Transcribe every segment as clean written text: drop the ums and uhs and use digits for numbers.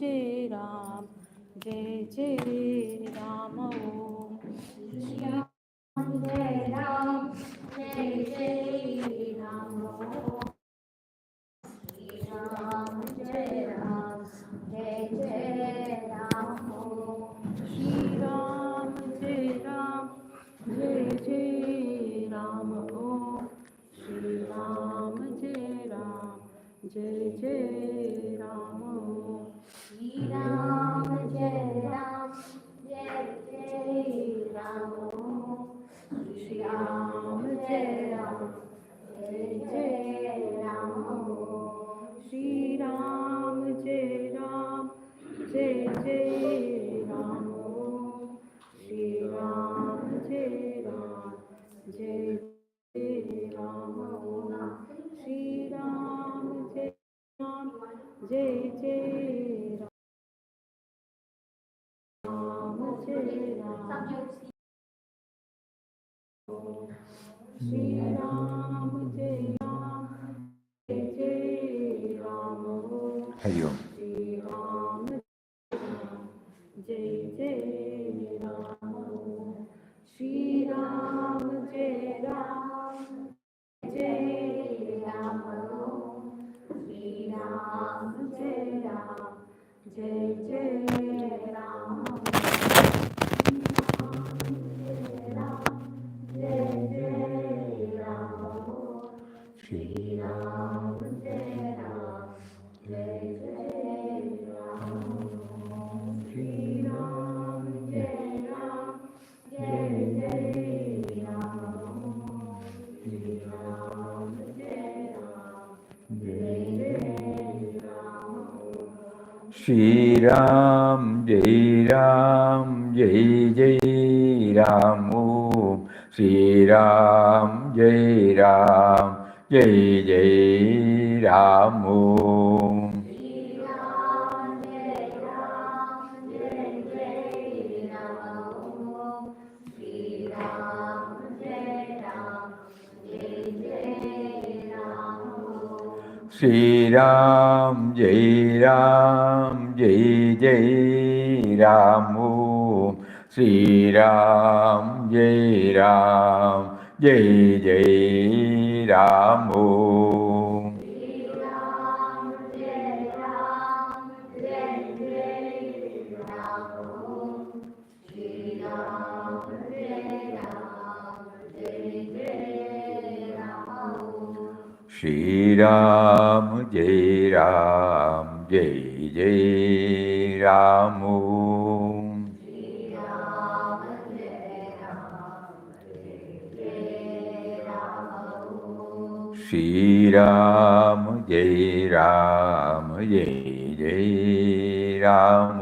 Jai Ram Jai Jai Ram Om Shri Ram Jai Ram Jai Jai Ram Om Shri Ram Jai Ram Jai Jai Ram Om Shri Ram Jai Ram Jai Jai Ram Om Shri Ram Jai Ram Jai Jai Ram Om Shri Ram Jai Ram Jai Jai Ram Om Shri Ram Jai Ram Jai Jai Ram Om Shri Ram Jai Ram Jai Jai Ram Om Shri Ram Jai Ram Jai Jai Ram Om Shri Ram Jai Ram Jai Jai Ram Jai Ram Shri Ram Jai Ram Jai Jai Ram Hari Om. Shri Ram Jai Jai Ram Shri Ram Jai Ram Jai Ram Shri Ram Jai Ram Jai Jai Ram Jai Jai Ram Shri Ram Jai Ram Jai Jai Ram Shri Ram Jai Ram Jai Jai Ram Shri Ram Jai Ram Jai Jai Ram Shri Ram Jai Ram Jai Jai Ram. Shri Ram Jai Ram Jai Jai Ram. Shri Ram Jai Ram Jai Jai Ram Shri Ram Jai Ram Jai Jai Ram Shri Ram Jai Ram Jai Jai Ram. Shri Ram Jai Ram Jai Jai Ram. Shri Ram Jai Ram Jai Jai Ram Shri Ram Jai Ram Jai Jai Ram Shri Ram Jai Ram Jai Jai Ram. Shri Ram Jai Ram Jai Jai Ram. Shri Ram Jai Ram Jai Ram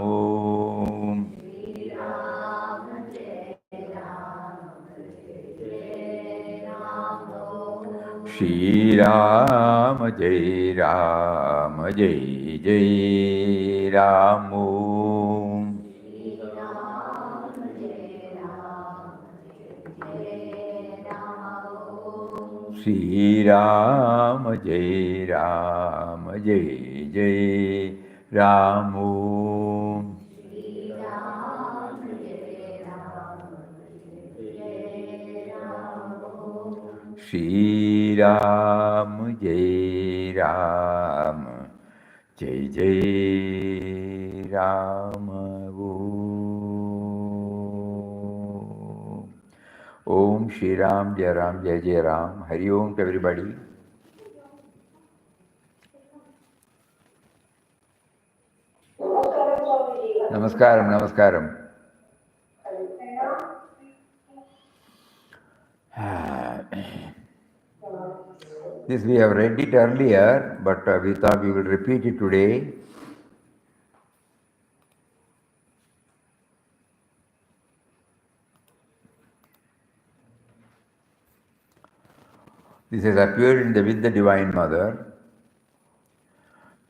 Shri Ram Jai Ram Jai Jai Ram. Shri Ram Jai Ram Jai Ram Shri Ram Jai Ram Jai Jai Ram. Shri Ram Jai Ram Jai Ram Shri Ram Jai Ram Jai Jai Ram. Om Shri Ram Jai Ram Jai Jai Ram. Hari Om to everybody. Namaskaram, Namaskaram. This we have read it earlier, but we thought we will repeat it today. This has appeared in the With the Divine Mother.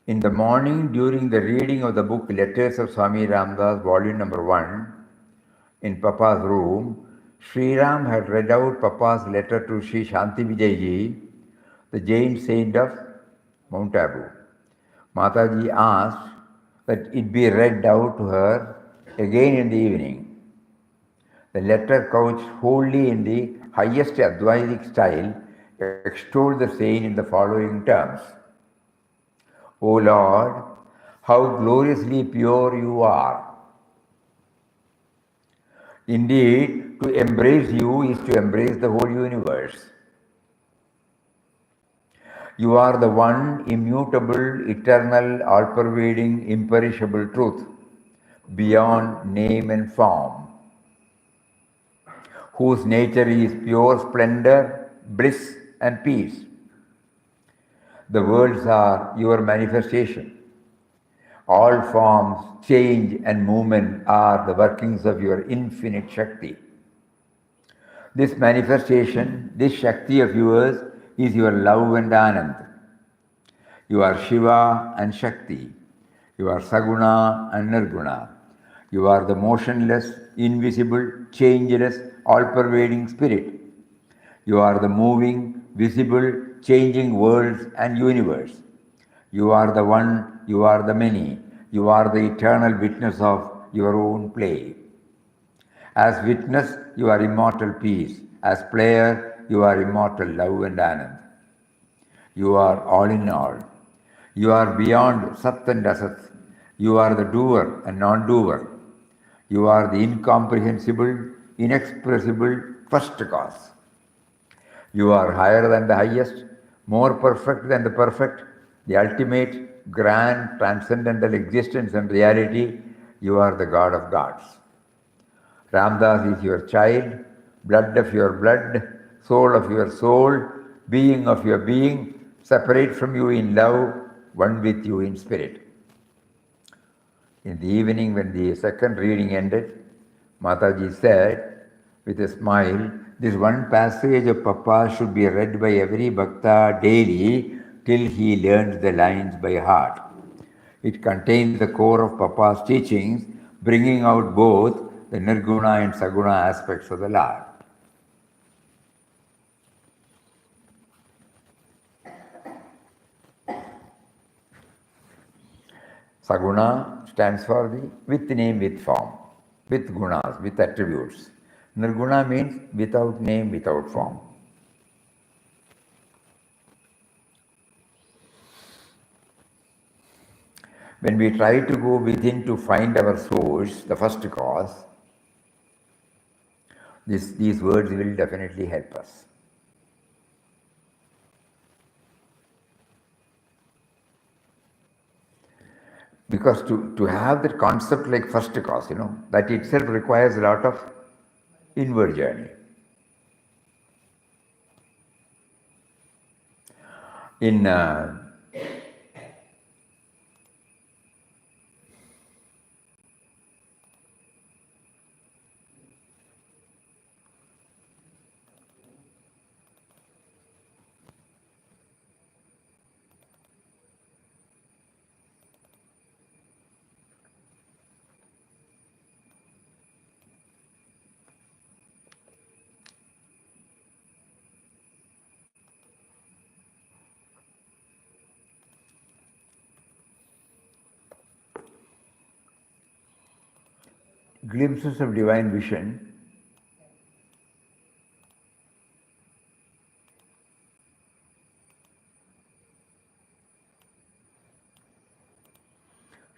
In the morning, during the reading of the book Letters of Swami Ramdas, volume number 1, in Papa's room, Sri Ram had read out Papa's letter to Sri Shanti Vijayji, the Jain saint of Mount Abu. Mataji asked, that it be read out to her again in the evening. The letter, couched wholly in the highest Advaitic style, extolled the saint in the following terms. O Lord, how gloriously pure you are. Indeed, to embrace you is to embrace the whole universe. You are the one immutable, eternal, all-pervading, imperishable truth, beyond name and form, whose nature is pure splendor, bliss, and peace. The worlds are your manifestation. All forms, change, and movement are the workings of your infinite Shakti. This manifestation, this Shakti of yours, is your love and Anand. You are Shiva and Shakti. You are saguna and nirguna. You are the motionless, invisible, changeless, all-pervading spirit. You are the moving, visible, changing worlds and universe. You are the one, you are the many. You are the eternal witness of your own play. As witness, you are immortal peace. As player, you are immortal love and Anand. You are all in all. You are beyond Sat and Asat. You are the doer and non-doer. You are the incomprehensible, inexpressible first cause. You are higher than the highest, more perfect than the perfect, the ultimate, grand, transcendental existence and reality. You are the God of gods. Ramdas is your child, blood of your blood, soul of your soul, being of your being, separate from you in love, one with you in spirit. In the evening, when the second reading ended, Mataji said, with a smile, this one passage of Papa should be read by every bhakta daily till he learns the lines by heart. It contains the core of Papa's teachings, bringing out both the nirguna and saguna aspects of the Lord. Saguna stands for the with name, with form, with gunas, with attributes. Nirguna means without name, without form. When we try to go within to find our source, the first cause, these words will definitely help us. Because to have that concept like first cause, that itself requires a lot of inward journey. In glimpses of divine vision,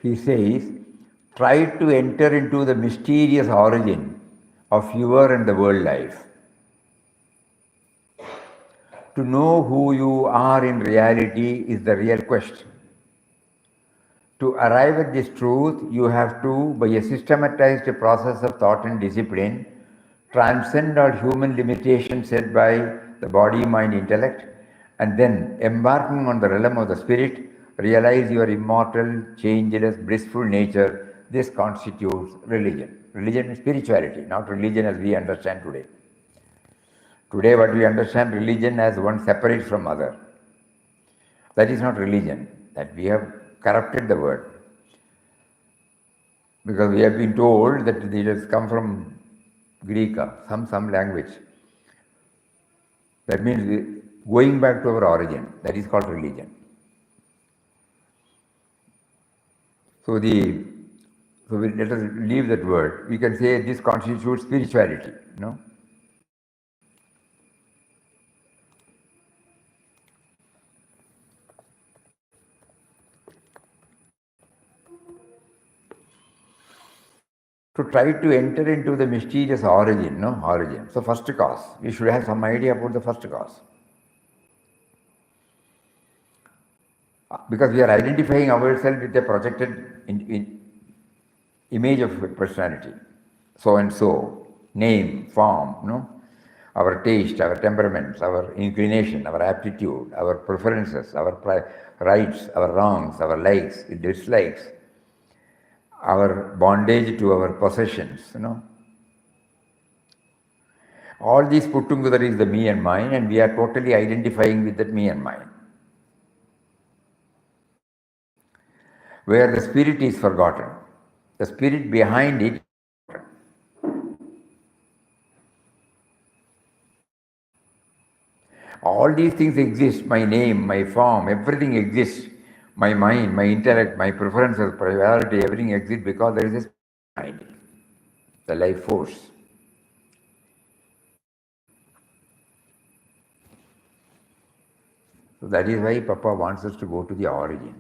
he says, try to enter into the mysterious origin of your and the world life. To know who you are in reality is the real question. To arrive at this truth, you have to, by a systematized process of thought and discipline, transcend all human limitations set by the body, mind, intellect, and then, embarking on the realm of the spirit, realize your immortal, changeless, blissful nature. This constitutes religion. Religion is spirituality, not religion as we understand today. Today, what we understand religion as one separate from other. That is not religion. That we have corrupted the word. Because we have been told that it has come from Greek, some language. That means going back to our origin. That is called religion. So let us leave that word. We can say this constitutes spirituality, To try to enter into the mysterious origin. So first cause. We should have some idea about the first cause. Because we are identifying ourselves with a projected image of personality. So and so, name, form, our taste, our temperaments, our inclination, our aptitude, our preferences, our rights, our wrongs, our likes, dislikes, our bondage to our possessions. All these put together is the me and mine, and we are totally identifying with that me and mine. Where the spirit is forgotten, the spirit behind it. All these things exist, my name, my form, everything exists. My mind, my intellect, my preferences, priority, everything exists because there is a spirit behind it, the life force. So that is why Papa wants us to go to the origin.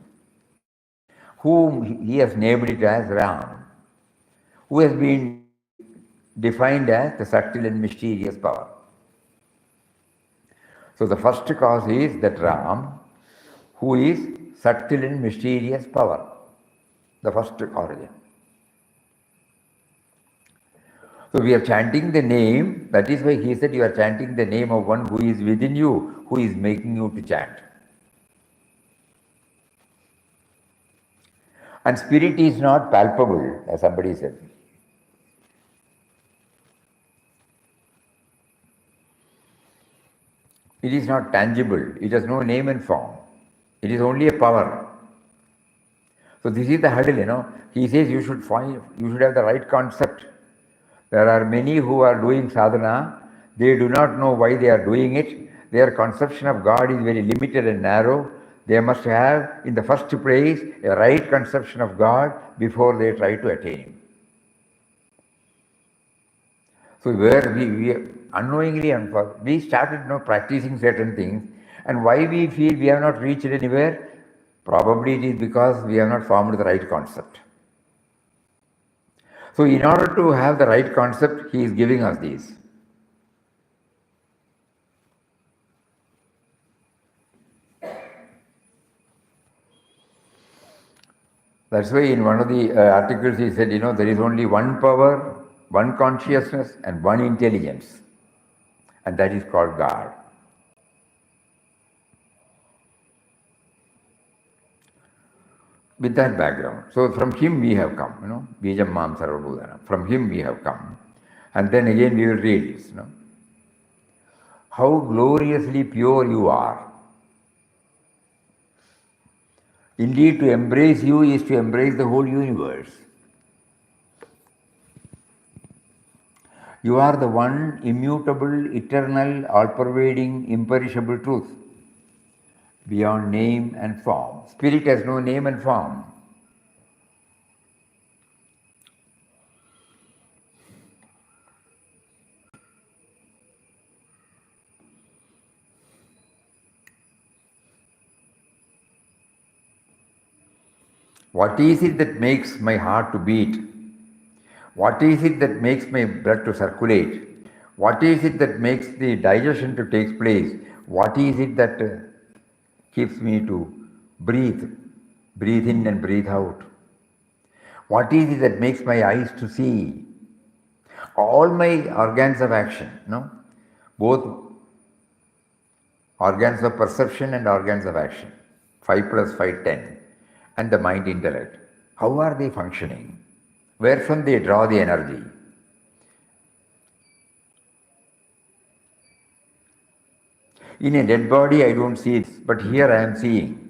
Whom he has named it as Ram, who has been defined as the subtle and mysterious power. So the first cause is that Ram, who is subtle and mysterious power, the first origin. So we are chanting the name, that is why he said you are chanting the name of one who is within you, who is making you to chant. And spirit is not palpable, as somebody said. It is not tangible, it has no name and form. It is only a power. So this is the hurdle, He says you should have the right concept. There are many who are doing sadhana, they do not know why they are doing it. Their conception of God is very limited and narrow. They must have, in the first place, a right conception of God before they try to attain Him. So where we unknowingly, we started practicing certain things, and why we feel we have not reached anywhere, probably it is because we have not formed the right concept. So in order to have the right concept, he is giving us these. That's why in one of the articles he said, there is only one power, one consciousness and one intelligence, and that is called God. With that background. So from him we have come, Bijam Mam Sarvabhutana. From him we have come. And then again we will read this, How gloriously pure you are. Indeed, to embrace you is to embrace the whole universe. You are the one immutable, eternal, all-pervading, imperishable truth, beyond name and form. Spirit has no name and form. What is it that makes my heart to beat? What is it that makes my blood to circulate? What is it that makes the digestion to take place? What is it that keeps me to breathe in and breathe out? What is it that makes my eyes to see? All my organs of action, both organs of perception and organs of action, 5 plus 5, 10, and the mind intellect, how are they functioning? Where from they draw the energy? In a dead body I don't see it, but here I am seeing.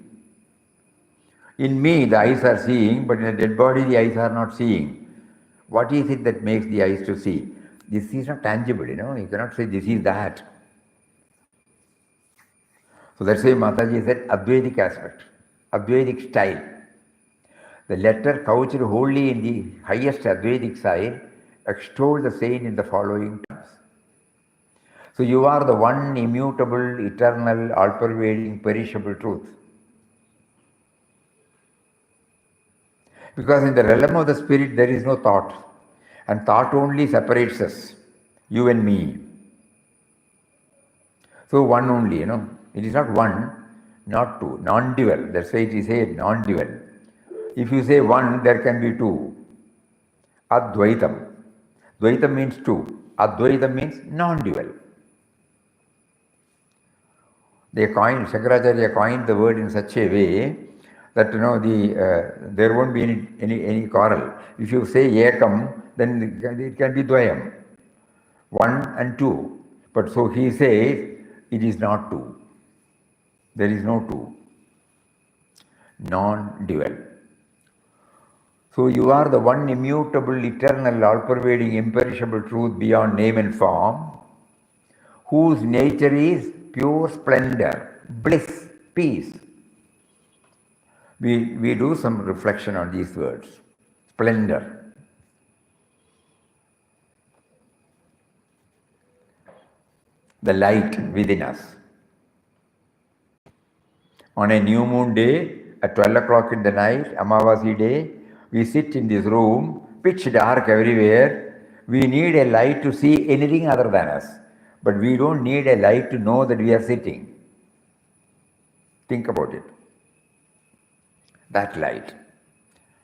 In me the eyes are seeing, but in a dead body the eyes are not seeing. What is it that makes the eyes to see? This is not tangible, you cannot say this is that. So that's why Mataji said Advaitic aspect, Advaitic style. The letter couched wholly in the highest Advaitic side extolled the saint in the following terms. So you are the one immutable, eternal, all-pervading, perishable truth. Because in the realm of the spirit there is no thought, and thought only separates us, you and me. So one only, it is not one, not two, non-dual. That's why it is said non-dual. If you say one, there can be two. Advaitam. Dvaitam means two. Advaitam means non-dual. Shankaracharya coined the word in such a way that there won't be any quarrel. If you say ekam, then it can be dvayam, one and two. But so he says it is not two. There is no two. Non-dual. So you are the one immutable, eternal, all-pervading, imperishable truth beyond name and form, whose nature is pure splendor, bliss, peace. We do some reflection on these words. Splendor. The light within us. On a new moon day, at 12 o'clock in the night, Amavasi day, we sit in this room, pitch dark everywhere. We need a light to see anything other than us. But we don't need a light to know that we are sitting. Think about it. That light.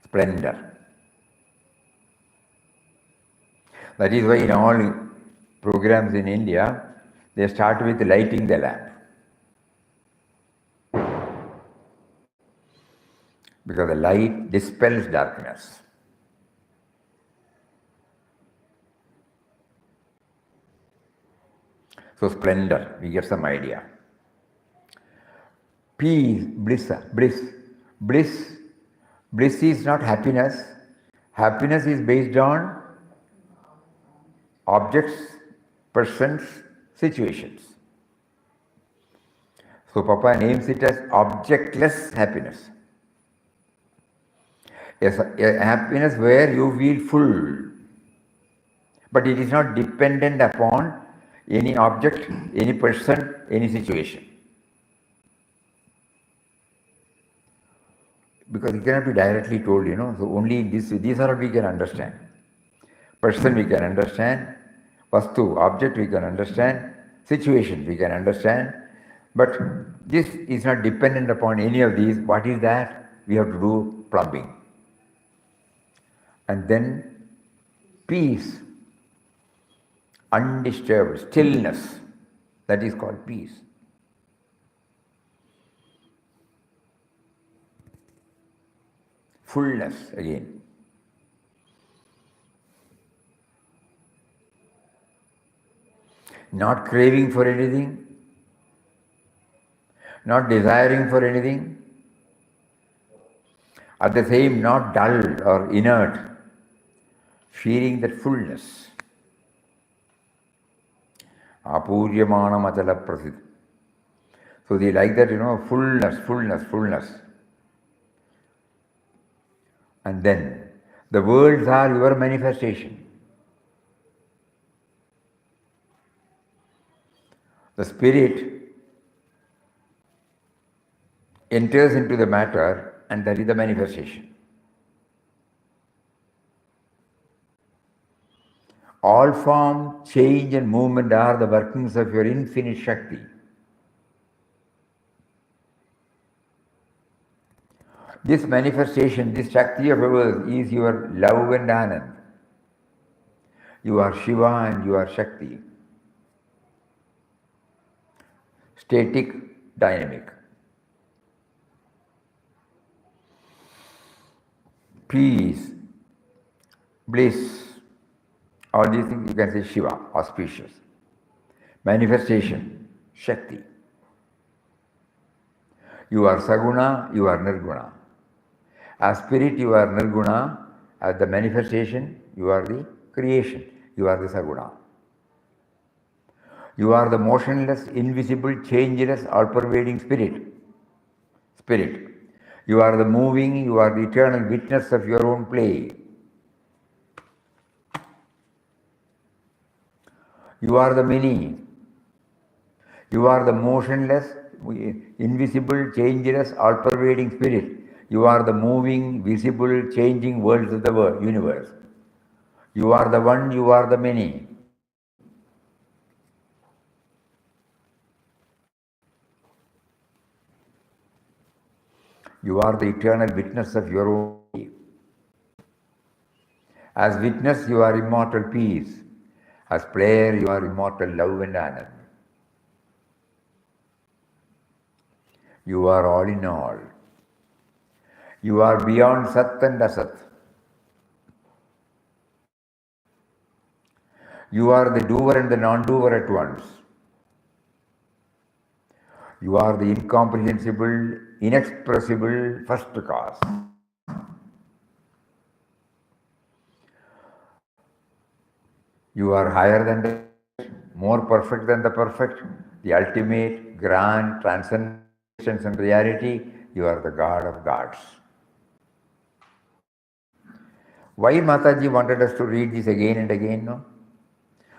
Splendor. That is why in all programs in India, they start with lighting the lamp. Because the light dispels darkness. So splendor, we get some idea. Peace, bliss. Bliss is not happiness. Happiness is based on objects, persons, situations. So Papa names it as objectless happiness. Yes, a happiness where you feel full, but it is not dependent upon any object, any person, any situation. Because it cannot be directly told, so only these are what we can understand. Person we can understand, vastu, object we can understand, situation we can understand, but this is not dependent upon any of these. What is that? We have to do plumbing. And then peace, undisturbed, stillness, that is called peace. Fullness again. Not craving for anything, not desiring for anything, at the same not dull or inert, feeling that fullness. Apuryamanam achala prasid. So they like that, fullness. And then the worlds are your manifestation. The spirit enters into the matter, and that is the manifestation. All form, change and movement are the workings of your infinite Shakti. This manifestation, this Shakti of yours is your love and Anand. You are Shiva and you are Shakti. Static, dynamic. Peace, bliss, all these things you can say Shiva, auspicious. Manifestation, Shakti. You are saguna, you are nirguna. As spirit, you are nirguna. As the manifestation, you are the creation. You are the saguna. You are the motionless, invisible, changeless, all-pervading spirit. You are the moving, you are the eternal witness of your own play. You are the many. You are the motionless, invisible, changeless, all-pervading spirit. You are the moving, visible, changing worlds of the universe. You are the one, you are the many. You are the eternal witness of your own play. As witness, you are immortal peace. As player, you are immortal love and honor. You are all in all. You are beyond Sat and Asat. You are the doer and the non-doer at once. You are the incomprehensible, inexpressible first cause. You are higher than the, more perfect than the perfect, the ultimate, grand, transcendence and reality. You are the God of gods. Why Mataji wanted us to read this again and again, no?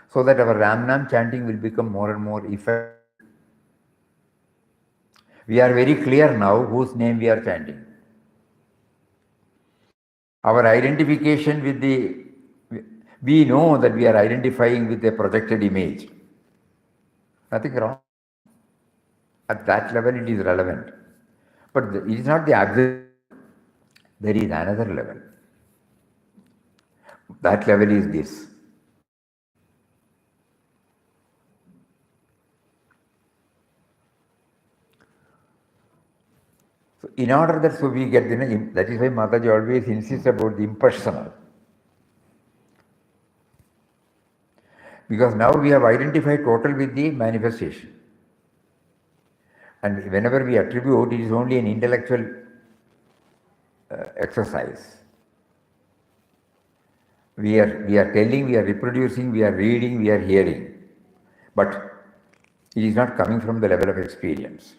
So that our Ramnam chanting will become more and more effective. We are very clear now whose name we are chanting. Our identification with the, we know that we are identifying with a projected image. Nothing wrong. At that level it is relevant. But it is not the absolute. There is another level. That level is this. So in order that so we get, that is why Mataji always insists about the impersonal. Because now we have identified total with the manifestation. And whenever we attribute, it is only an intellectual exercise. We are telling, we are reproducing, we are reading, we are hearing. But it is not coming from the level of experience.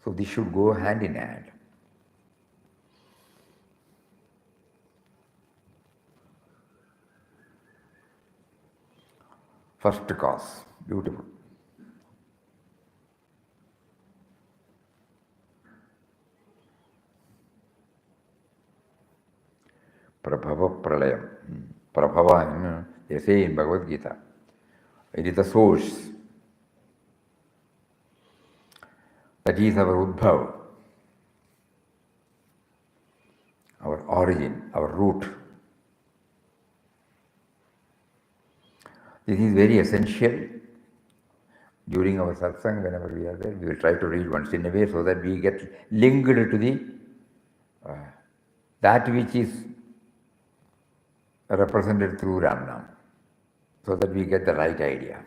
So this should go hand in hand. First cause, beautiful. Prabhava pralayam. Prabhava, they say in Bhagavad Gita, it is the source. That is our Udbhav, our origin, our root. This is very essential. During our satsang, whenever we are there, we will try to read once in a way so that we get linked to the that which is represented through Ramnam, so that we get the right idea.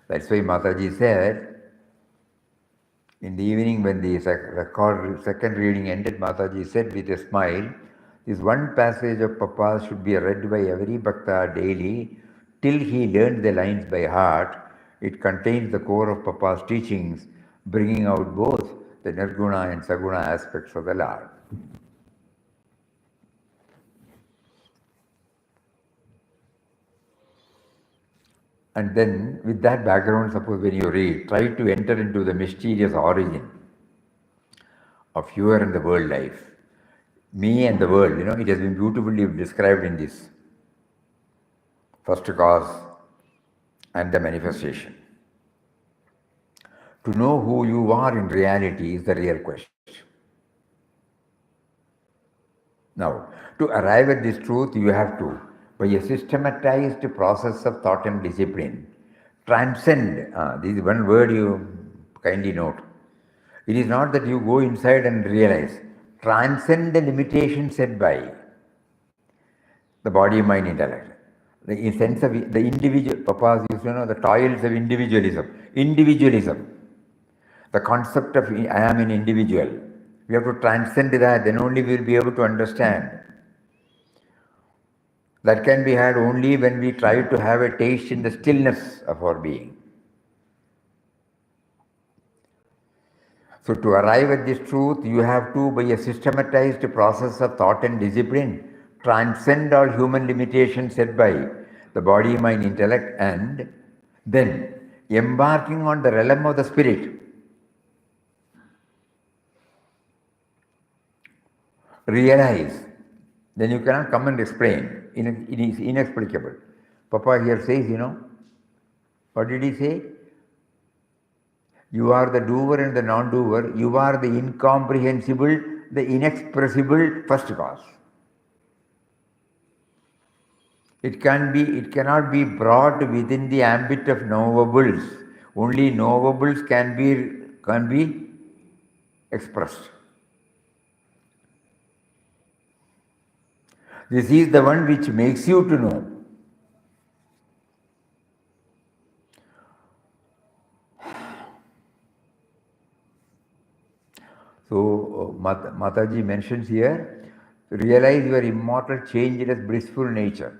That's why Mataji said, in the evening when the second reading ended, Mataji said with a smile, this one passage of Papa's should be read by every Bhakta daily till he learned the lines by heart. It contains the core of Papa's teachings, bringing out both the nirguna and saguna aspects of the Lord. And then, with that background, suppose when you read, try to enter into the mysterious origin of your and the world life. Me and the world, it has been beautifully described in this first cause and the manifestation. To know who you are in reality is the real question. Now, to arrive at this truth, you have to, by a systematized process of thought and discipline, transcend. This is one word you kindly note. It is not that you go inside and realize. Transcend the limitations set by the body, mind, intellect. The sense of the individual, Papas used to know the toils of individualism. Individualism. The concept of I am an individual. We have to transcend that, then only we will be able to understand. That can be had only when we try to have a taste in the stillness of our being. So to arrive at this truth, you have to, by a systematized process of thought and discipline, transcend all human limitations set by the body, mind, intellect, and then embarking on the realm of the spirit, realize, then you cannot come and explain. It is inexplicable. Papa here says, what did he say? You are the doer and the non-doer. You are the incomprehensible, the inexpressible first cause. It cannot be brought within the ambit of knowables. Only knowables can be expressed. This is the one which makes you to know. So Mataji mentions here, realize your immortal, changeless, blissful nature.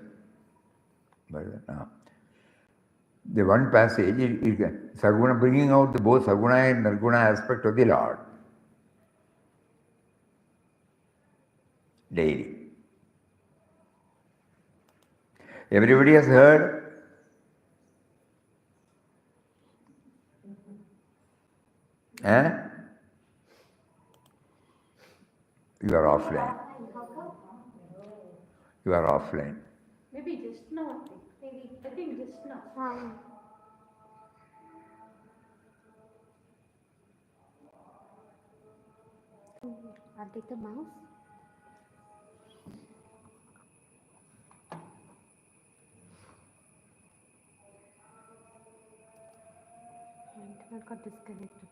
The one passage is saguna, bringing out both saguna and nirguna aspect of the Lord daily. Everybody has heard. You are offline. You are offline. Maybe just now. I think just now. I'll take the mouse. Internet got disconnected.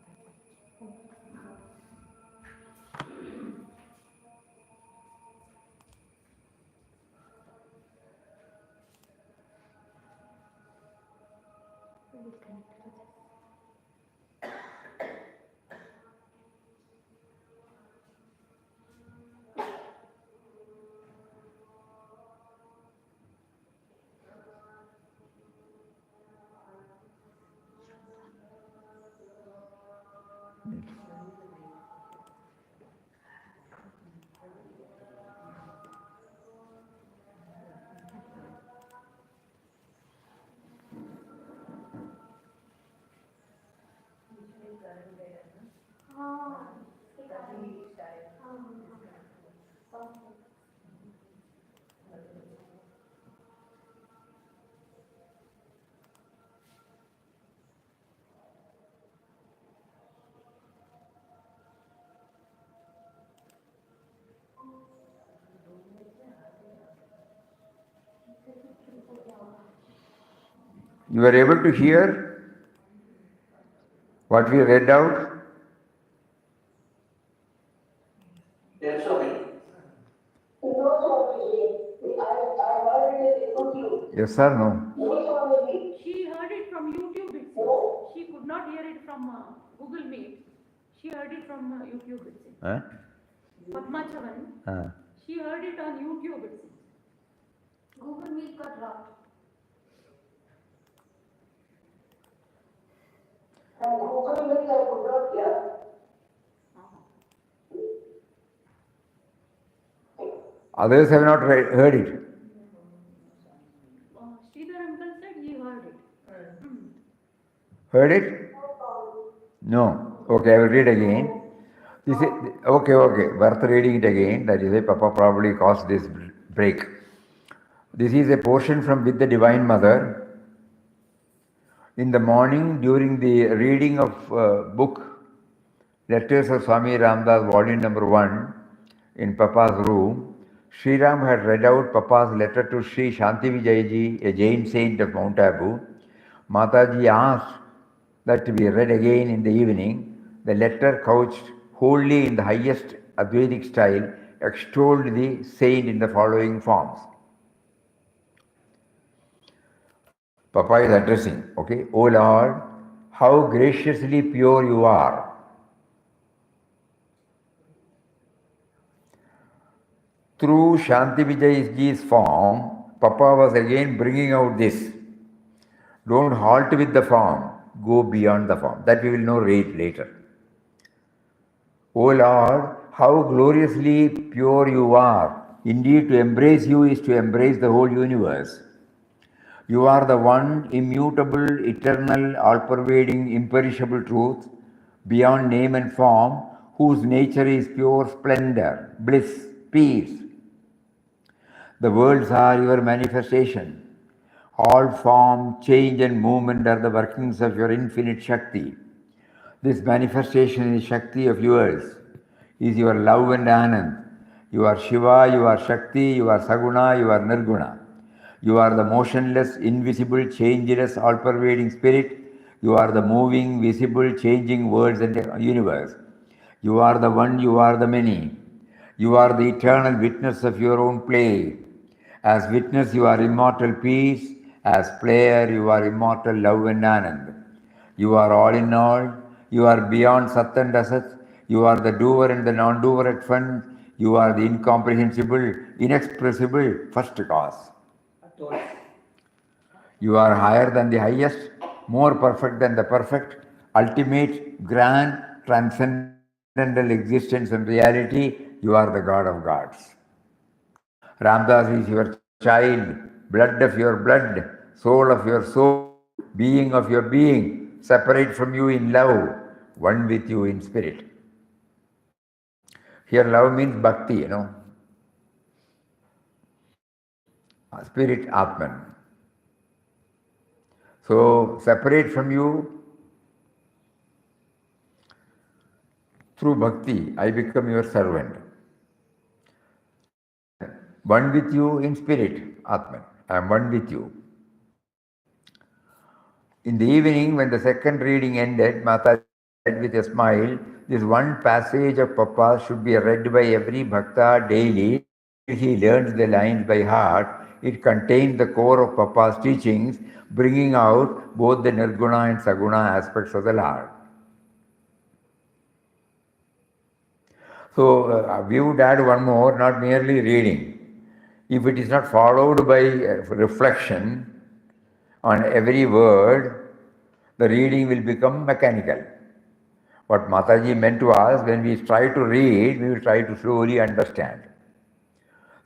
You are able to hear what we read out? Yes, Swami. No, Swami. I heard it in YouTube. Yes or no? No, Swami. She heard it from YouTube itself. She could not hear it from Google Meet. She heard it from YouTube itself. Padma Chavan. She heard it on YouTube itself. Google Meet got dropped. And Google Meet I could not hear. Others have not heard it. Sridhar uncle said he heard it. Heard it? No. Okay, I will read again. This is, okay, worth reading it again. That is why Papa probably caused this break. This is a portion from With the Divine Mother. In the morning, during the reading of book Letters of Swami Ramdas, volume number 1, in Papa's room, Sri Ram had read out Papa's letter to Sri Shanti Vijayaji, a Jain saint of Mount Abu. Mataji asked that to be read again in the evening. The letter, couched wholly in the highest Advaitic style, extolled the saint in the following forms. Papa is addressing, okay? O Lord, how graciously pure you are. Through Shanti Vijayaji's form, Papa was again bringing out this. Don't halt with the form, go beyond the form. That we will know later. O Lord, how gloriously pure you are. Indeed, to embrace you is to embrace the whole universe. You are the one immutable, eternal, all-pervading, imperishable truth, beyond name and form, whose nature is pure splendor, bliss, peace. The worlds are your manifestation. All form, change and movement are the workings of your infinite Shakti. This manifestation is Shakti of yours, is your love and Anand. You are Shiva, you are Shakti, you are Saguna, you are Nirguna. You are the motionless, invisible, changeless, all-pervading spirit. You are the moving, visible, changing worlds and universe. You are the one, you are the many. You are the eternal witness of your own play. As witness, you are immortal peace. As player, you are immortal love and Anand. You are all in all. You are beyond Sat and Asat. You are the doer and the non-doer at once. You are the incomprehensible, inexpressible first cause. You are higher than the highest, more perfect than the perfect, ultimate, grand, transcendental existence and reality. You are the God of gods. Ramdas is your child, blood of your blood, soul of your soul, being of your being, separate from you in love, one with you in spirit. Here love means bhakti, spirit, Atman. So separate from you through bhakti, I become your servant. One with you in spirit, Atman. I am one with you. In the evening, when the second reading ended, Mata said with a smile, this one passage of Papa should be read by every bhakta daily. He learns the lines by heart. It contains the core of Papa's teachings, bringing out both the nirguna and saguna aspects of the Lord. So we would add one more, not merely reading. If it is not followed by reflection on every word, the reading will become mechanical. What Mataji meant to us, when we try to read, we will try to slowly understand.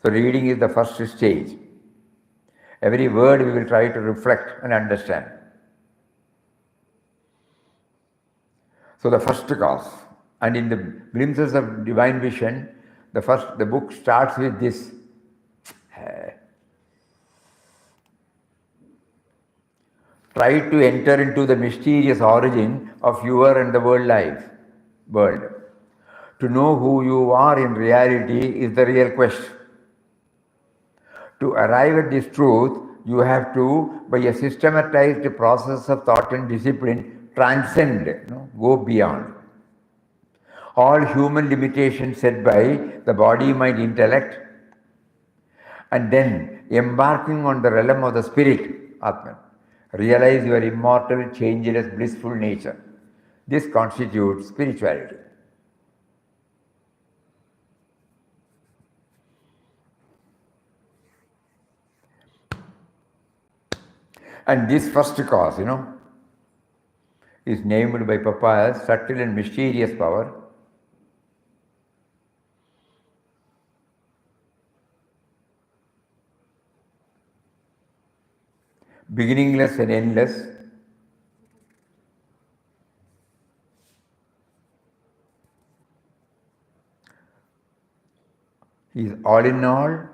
So reading is the first stage. Every word we will try to reflect and understand. So the first cause. And in the glimpses of divine vision, the book starts with this. Try to enter into the mysterious origin of your and the world. To know who you are in reality is the real quest. To arrive at this truth, you have to, by a systematized process of thought and discipline, transcend, go beyond all human limitations set by the body, mind, intellect, and then embarking on the realm of the spirit, Atman. Realize your immortal, changeless, blissful nature. This constitutes spirituality. And this first cause, is named by Papa as subtle and mysterious power. Beginningless and endless. He is all in all.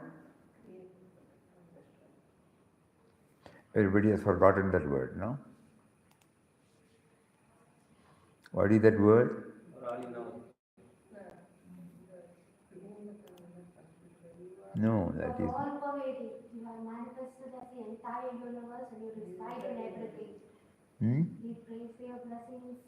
Everybody has forgotten that word, no? What is that word? No, that is. All pervading. You have manifested as the entire universe and you reside in everything. We pray for your blessings.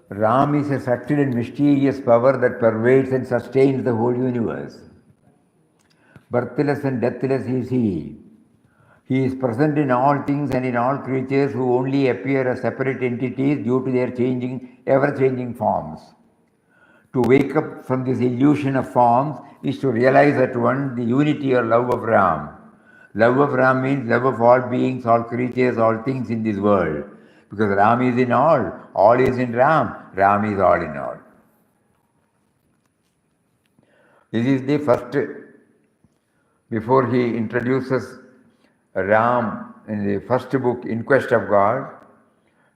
Ram is a subtle and mysterious power that pervades and sustains the whole universe. Birthless and deathless is he. He is present in all things and in all creatures who only appear as separate entities due to their ever-changing forms. to wake up from this illusion of forms is to realize at once the unity or love of Ram. Love of Ram means love of all beings, all creatures, all things in this world. Because Ram is in all is in Ram, Ram is all in all. This is the first, before he introduces Ram in the first book, In Quest of God,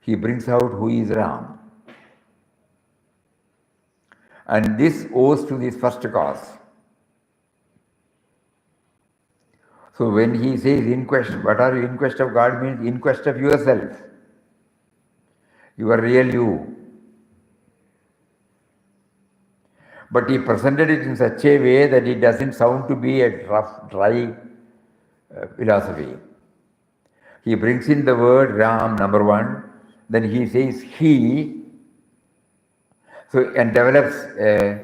he brings out who is Ram. And this owes to this first cause. So when he says in quest, what are you in quest of God means in quest of yourself, your real you. But he presented it in such a way that it doesn't sound to be a rough, dry philosophy. He brings in the word Ram, number one, then he says he, so and develops a,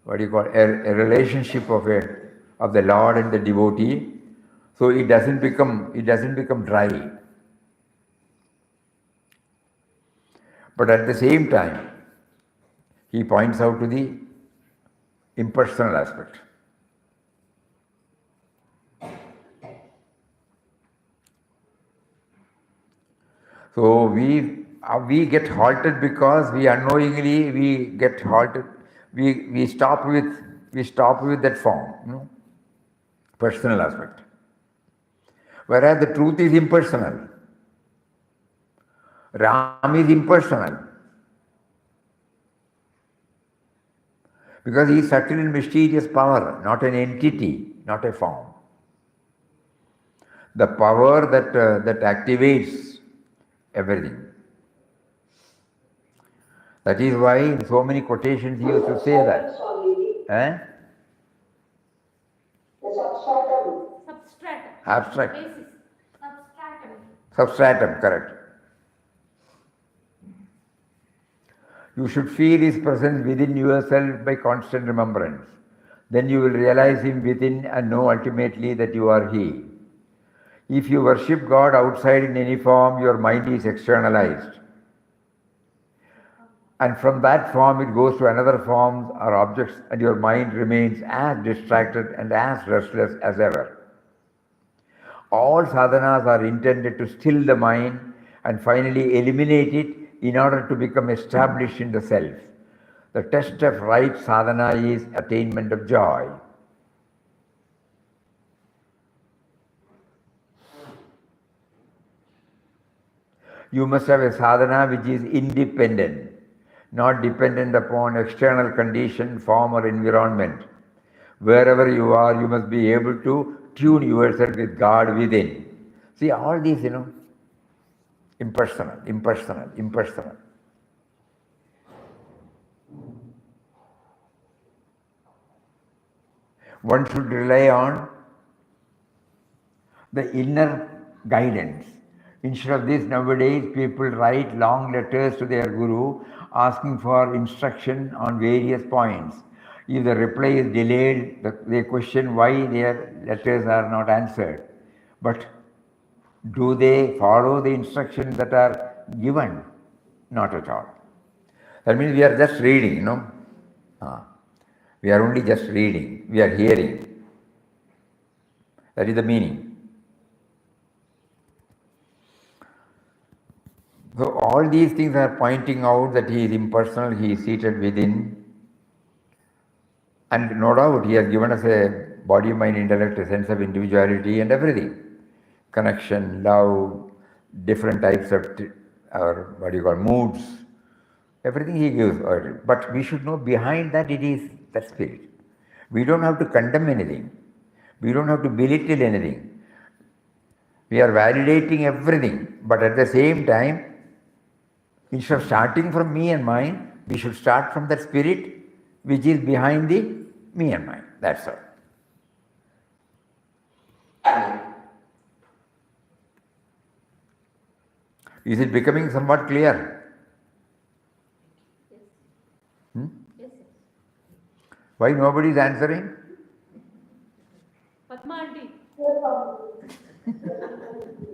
what do you call, a relationship of the Lord and the devotee. So it doesn't become dry. But at the same time, he points out to the impersonal aspect. So we get halted because we unknowingly get halted. We stop with that form, personal aspect. Whereas the truth is impersonal. Ram is impersonal. Because he is subtle and mysterious power, not an entity, not a form. The power that activates everything. That is why in so many quotations he used to say that. Eh? The substratum. Substratum. Abstract. Basis. Substratum, correct. You should feel his presence within yourself by constant remembrance. Then you will realize him within and know ultimately that you are he. If you worship God outside in any form, your mind is externalized. And from that form it goes to another form or objects, and your mind remains as distracted and as restless as ever. All sadhanas are intended to still the mind and finally eliminate it in order to become established in the self. The test of right sadhana is attainment of joy. You must have a sadhana which is independent, not dependent upon external condition, form or environment. Wherever you are, you must be able to tune yourself with God within. See, all these, impersonal. One should rely on the inner guidance. Instead of this, nowadays people write long letters to their guru asking for instruction on various points. If the reply is delayed, they question why their letters are not answered. But do they follow the instructions that are given? Not at all. That means we are just reading, We are only just reading, we are hearing. That is the meaning. So all these things are pointing out that he is impersonal, he is seated within. And no doubt he has given us a body, mind, intellect, a sense of individuality and everything. Connection, love, different types of moods. Everything he gives. But we should know behind that it is that spirit. We don't have to condemn anything. We don't have to belittle anything. We are validating everything. But at the same time, instead of starting from me and mine, we should start from that spirit which is behind the me and mine. That's all. Is it becoming somewhat clear? Yes, Why nobody is answering? Padma aunty.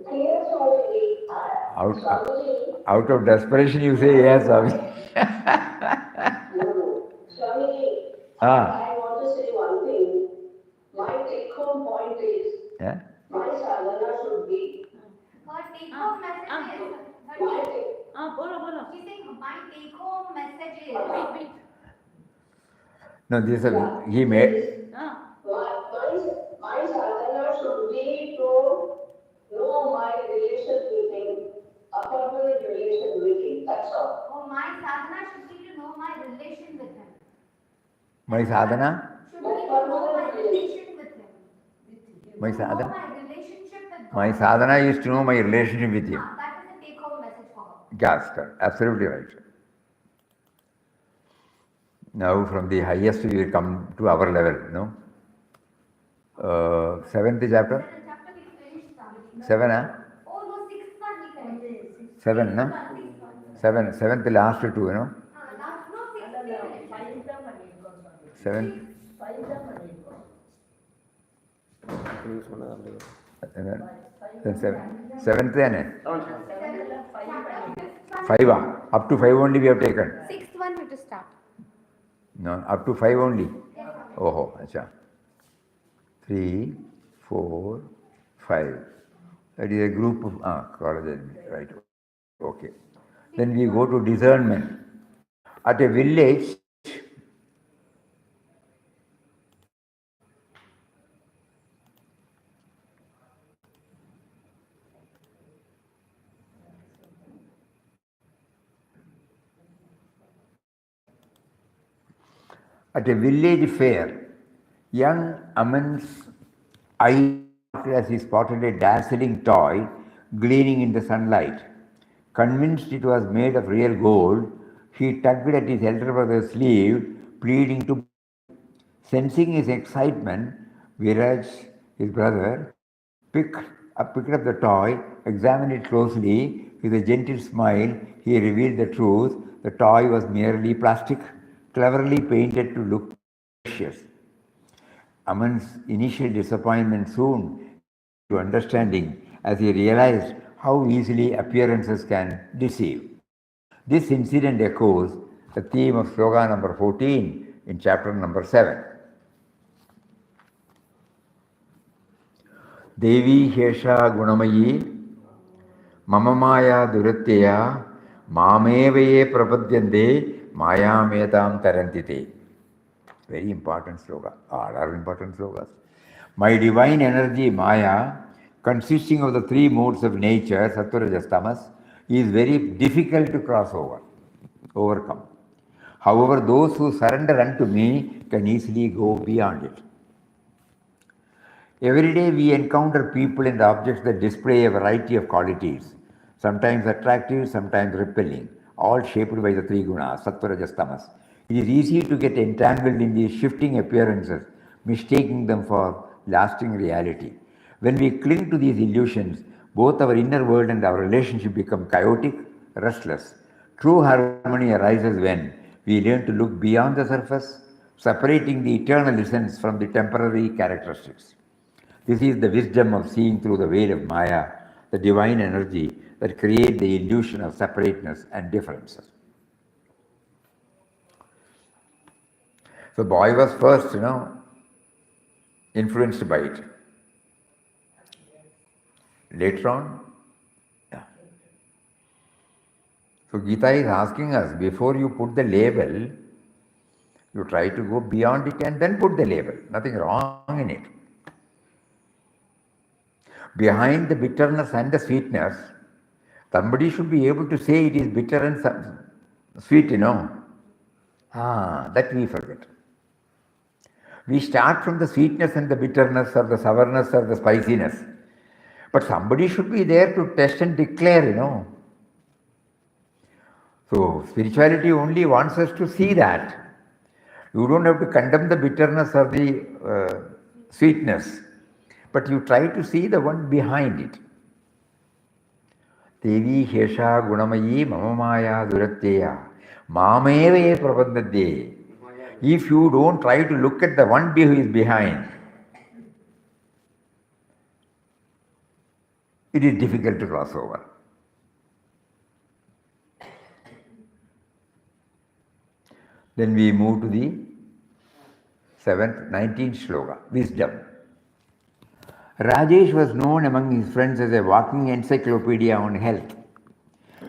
Clear, Swamiji. Out of desperation you say yes, Swami. No. I want to say one thing. My take-home point is Yeah? my sadhana should be Her take-home message is. my take. Bolo. She's saying my take-home message is. Wait. No, this is he made. My sadhana should be to know my relation with him, a permanent relation with him. That's all. Oh, my sadhana should be to know my relation with him. My sadhana? Should be to know my relation with him. My To know sadhana? my relationship with God. My sadhana is to know my relationship with him. That is a take-home message for her. Yes, correct. Absolutely right. Now from the highest we will come to our level, no? Seventh chapter? Seventh chapter we finished. Seven, huh? Oh no, sixth one we finished. Seven, no? Seven, seventh last two, you know? Last no, sixth we finished. Seventh. Seventh then? Five, up to five only we have taken. Sixth one we have to start. No, up to five only. Oh, acha. 3, 4, 5. That is a group of college, right? Okay. Then we go to discernment. At a village, fair, young Aman's eye as he spotted a dazzling toy gleaming in the sunlight. Convinced it was made of real gold, he tugged at his elder brother's sleeve, pleading to. Sensing his excitement, Viraj, his brother, picked up the toy, examined it closely. With a gentle smile, he revealed the truth. The toy was merely plastic, cleverly painted to look precious. Aman's initial disappointment soon to understanding as he realized how easily appearances can deceive. This incident echoes the theme of sloka number 14 in chapter number 7. Devi Hesha Gunamayi Mamamaya Duratya Mamevaye Prapadyande Mayametam Tarantite. Very important sloka. All are important slokas. My divine energy, Maya, consisting of the three modes of nature, Sattva, Rajas, Tamas, is very difficult to overcome. However, those who surrender unto me can easily go beyond it. Every day we encounter people and objects that display a variety of qualities, sometimes attractive, sometimes repelling, all shaped by the three gunas, Sattva, Rajas, Tamas. It is easy to get entangled in these shifting appearances, mistaking them for lasting reality. When we cling to these illusions, both our inner world and our relationship become chaotic, restless. True harmony arises when we learn to look beyond the surface, separating the eternal essence from the temporary characteristics. This is the wisdom of seeing through the veil of Maya, the divine energy that creates the illusion of separateness and differences. So boy was first, influenced by it. Later on, So Gita is asking us, before you put the label, you try to go beyond it and then put the label. Nothing wrong in it. Behind the bitterness and the sweetness, somebody should be able to say it is bitter and sweet, that we forget. We start from the sweetness and the bitterness or the sourness or the spiciness. But somebody should be there to test and declare, So spirituality only wants us to see that. You don't have to condemn the bitterness or the sweetness, but you try to see the one behind it. Devi Hesha Gunamayi Mamamaya Duratteya Mameve Prabandade. If you don't try to look at the one who is behind, it is difficult to cross over. Then we move to the 7th, 19th shloka, wisdom. Rajesh was known among his friends as a walking encyclopedia on health.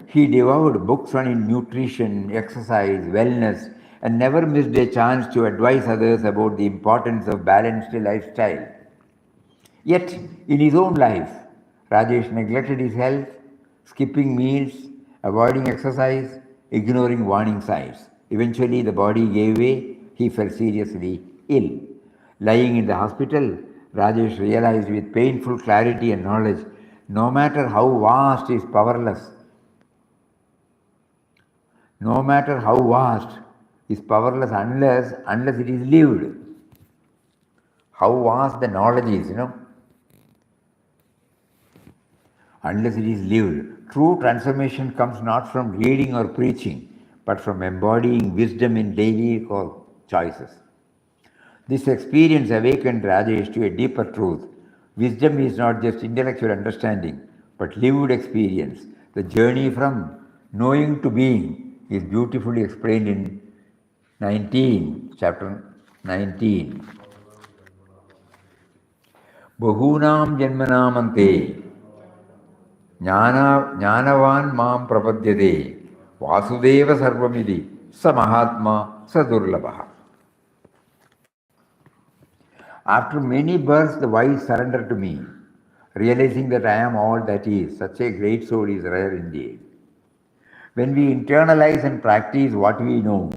He devoured books on nutrition, exercise, wellness, and never missed a chance to advise others about the importance of balanced lifestyle. Yet, in his own life, Rajesh neglected his health, skipping meals, avoiding exercise, ignoring warning signs. Eventually, the body gave way. He fell seriously ill. Lying in the hospital, Rajesh realized with painful clarity and knowledge, no matter how vast is powerless, no matter how vast is powerless unless it is lived. How vast the knowledge is, unless it is lived. True transformation comes not from reading or preaching, but from embodying wisdom in daily choices. This experience awakened Rajesh to a deeper truth. Wisdom is not just intellectual understanding, but lived experience. The journey from knowing to being is beautifully explained in chapter 19. Bahunam janmanamante Jnanavan mam prapadyade Vasudeva sarvamidi sa mahatma sa durlabha. After many births, the wise surrender to me, realizing that I am all that is. Such a great soul is rare indeed. When we internalize and practice what we know,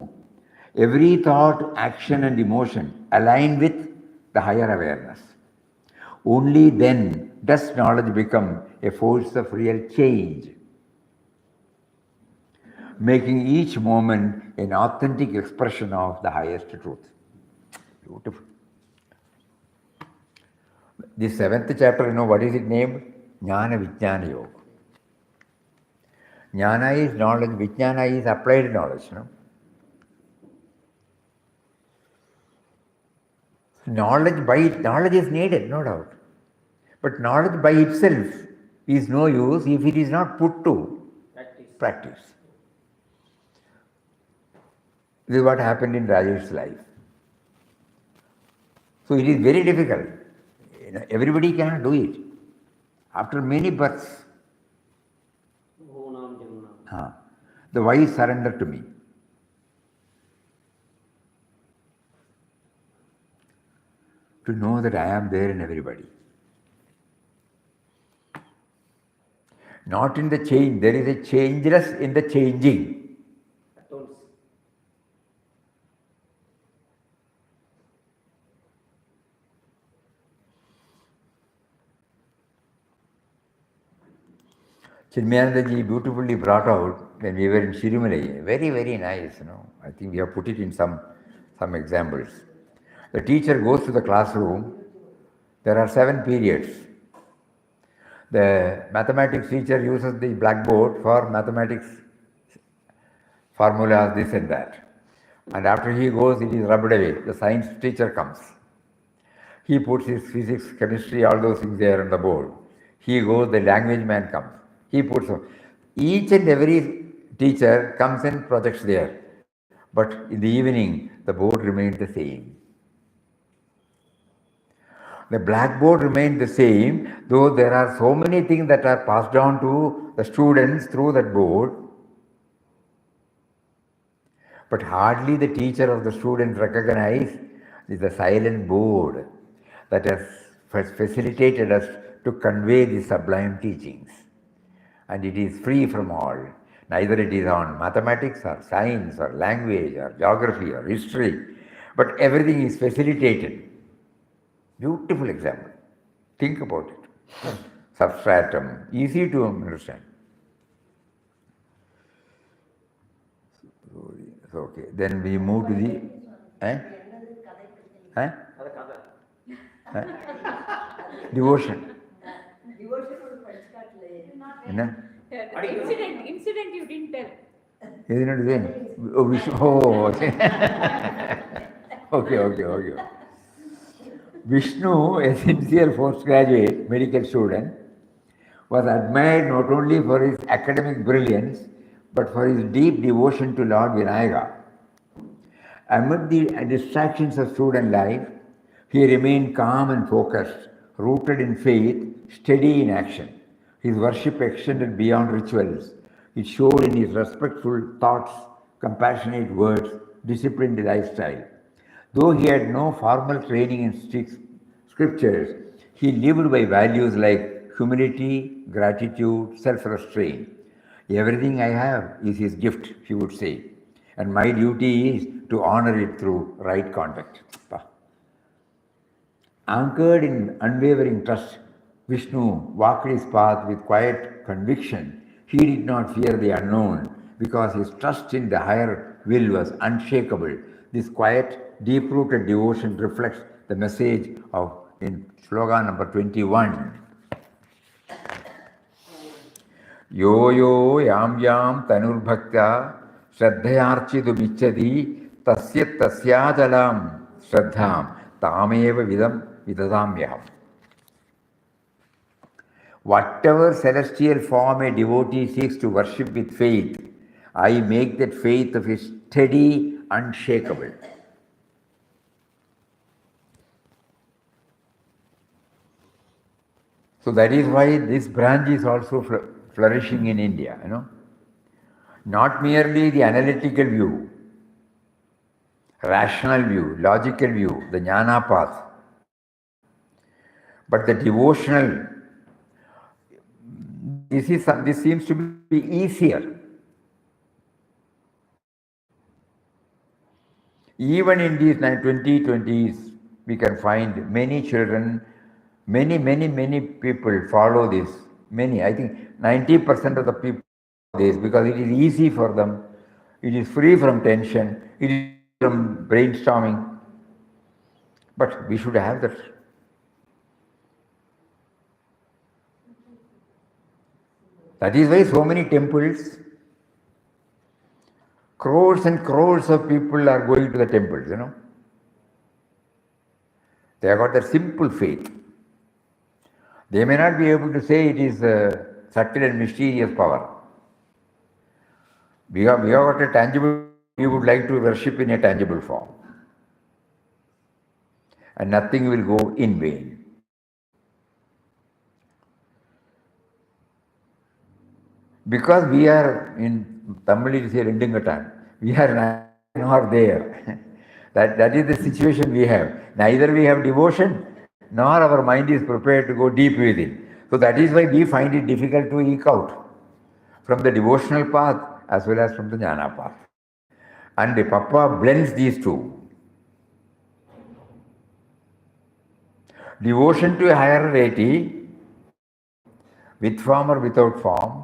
every thought, action, and emotion align with the higher awareness. Only then does knowledge become a force of real change, making each moment an authentic expression of the highest truth. Beautiful. This 7th chapter, what is it named? Jnana Vijnana Yoga. Jnana is knowledge, Vijnana is applied knowledge. Knowledge is needed, no doubt. But knowledge by itself is no use if it is not put to practice. This is what happened in Rajesh's life. So it is very difficult. Everybody cannot do it. After many births, the wise surrender to me. To know that I am there in everybody. Not in the change, there is a changeless in the changing. Chinmayanandaji beautifully brought out when we were in Shirumalai. Very, very nice, I think we have put it in some examples. The teacher goes to the classroom. There are 7 periods. The mathematics teacher uses the blackboard for mathematics formulas, this and that. And after he goes, it is rubbed away. The science teacher comes. He puts his physics, chemistry, all those things there on the board. He goes, the language man comes. He puts them. Each and every teacher comes and projects there. But in the evening, the board remains the same. The blackboard remains the same, though there are so many things that are passed on to the students through that board. But hardly the teacher or the student recognize the silent board that has facilitated us to convey the sublime teachings. And it is free from all. Neither it is on mathematics or science or language or geography or history, but everything is facilitated. Beautiful example. Think about it. Substratum, easy to understand. Okay, then we move to the devotion. Incident you didn't tell. Isn't it? Okay. Vishnu, a sincere postgraduate medical student, was admired not only for his academic brilliance, but for his deep devotion to Lord Vinayaka. Amid the distractions of student life, he remained calm and focused, rooted in faith, steady in action. His worship extended beyond rituals. It showed in his respectful thoughts, compassionate words, disciplined lifestyle. Though he had no formal training in scriptures, he lived by values like humility, gratitude, self-restraint. Everything I have is his gift, he would say, and my duty is to honor it through right conduct. Anchored in unwavering trust, Vishnu walked his path with quiet conviction. He did not fear the unknown because his trust in the higher will was unshakable. This quiet, deep-rooted devotion reflects the message of in slogan number 21. Yo yo yam yam tanur bhaktya shraddhayarchidu bichchati tasya tasyajalam shraddham tameva vidam vidadamyaham. Whatever celestial form a devotee seeks to worship with faith, I make that faith of his steady, unshakable. So that is why this branch is also flourishing in India, Not merely the analytical view, rational view, logical view, the jnana path, but the devotional. This seems to be easier. Even in these 2020s, we can find many children, many people follow this. Many, I think 90% of the people follow this because it is easy for them. It is free from tension. It is from brainstorming. But we should have that. That is why so many temples, crores and crores of people are going to the temples, They have got that simple faith. They may not be able to say it is a subtle and mysterious power. We have got a tangible, we would like to worship in a tangible form. And nothing will go in vain. Because we are in Tamil, it is a Rendingatan. We are not there. That is the situation we have. Neither we have devotion, nor our mind is prepared to go deep within. So that is why we find it difficult to eke out from the devotional path as well as from the jnana path. And the Papa blends these two. Devotion to a higher deity, with form or without form,